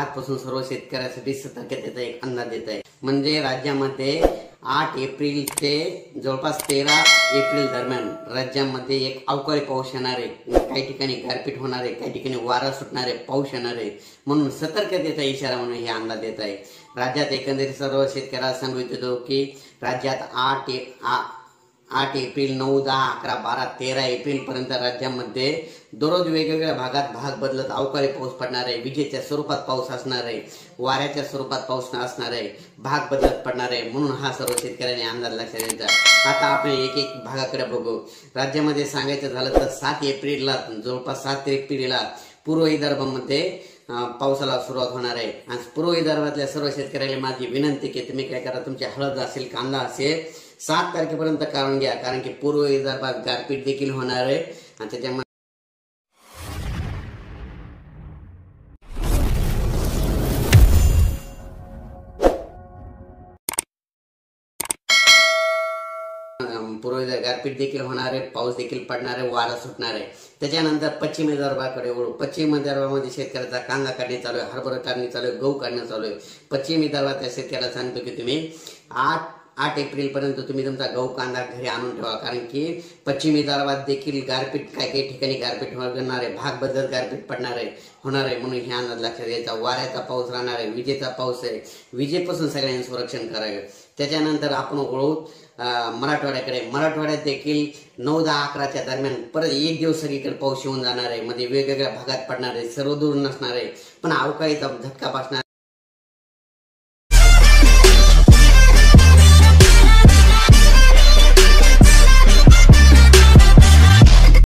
आजपासून सर्व शेतकऱ्यांसाठी सतर्कतेचा एक अंदाज देत आहे। म्हणजे राज्यामध्ये 8 एप्रिल ते जवळपास 13 एप्रिल दरम्यान राज्यामध्ये एक अवकाळी पाऊस येणार आहे। काही ठिकाणी गारपीट होणार आहे, काही ठिकाणी वारा सुटणार आहे, पाऊस येणार आहे। म्हणून सतर्कतेचा इशारा म्हणून हे अंदाज देत आहे। राज्यात एकंदरीत सर्व शेतकऱ्यांना सांगू इच्छितो की राज्यात 8 एप्रिल 9, 10, 11, 12, 13 एप्रिल पर्यंत राज्यामध्ये दररोज वेगवेगळ्या भागात भाग बदलत अवकाळी पाऊस पडणार आहे। विजेच्या स्वरूपात पाऊस असणार आहे, वाऱ्याच्या स्वरूपात पाऊस असणार आहे, भाग बदलत पडणार आहे। म्हणून हा सर्व शेतकऱ्यांनी अंदाज लक्षात द्यायचा। आता आपण एक एक भागाकडे बघू। राज्यामध्ये सांगायचं झालं तर 7 एप्रिलला जवळपास 7 एप्रिलला पूर्व विदर्भामध्ये पावसाला सुरुवात होणार आहे। आणि पूर्व विदर्भातल्या सर्व शेतकऱ्यांना माझी विनंती की तुम्ही काय करा, तुमची हळद असेल, कांदा असेल 7 तारखेपर्यंत काढून घ्या, कारण की पूर्व विदर्भात गारपीट देखील होणार आहे। आणि त्याच्यामुळे पूर्व गारपीट देखील होणार आहे, पाऊस देखील पडणार आहे, वारा सुटणार आहे। त्याच्यानंतर पश्चिम विदर्भाकडे वळू। पश्चिम विदर्भामध्ये शेतकऱ्याचा कांदा काढणे चालू आहे, हरभरा काढणे चालू आहे, गहू काढणे चालू आहे। पश्चिम विदर्भातल्या शेतकऱ्याला सांगतो की तुम्ही 8 एप्रिल पर्यंत तुम्ही तुमचा गहू कांदा घरी आणून ठेवा, कारण की पश्चिम विदर्भात देखील गारपीट काही ठिकाणी गारपीट होणार आहे, भाग बदलत गारपीट पडणार आहे होणार आहे। म्हणून हे अंदाज लक्षात द्यायचा। वाऱ्याचा पाऊस राहणार आहे, विजेचा पाऊस आहे, विजेपासून सगळ्यांनी संरक्षण करावे। त्याच्यानंतर आपण वळू मराठवाड्याकडे। मराठवाड्यात देखील 9, 10, 11च्या दरम्यान परत एक दिवस सगळीकडे पाऊस येऊन जाणार आहे। मध्ये वेगवेगळ्या भागात पडणार आहे, सर्व दूर नसणार आहे, पण अवकाळीचा झटका बसणार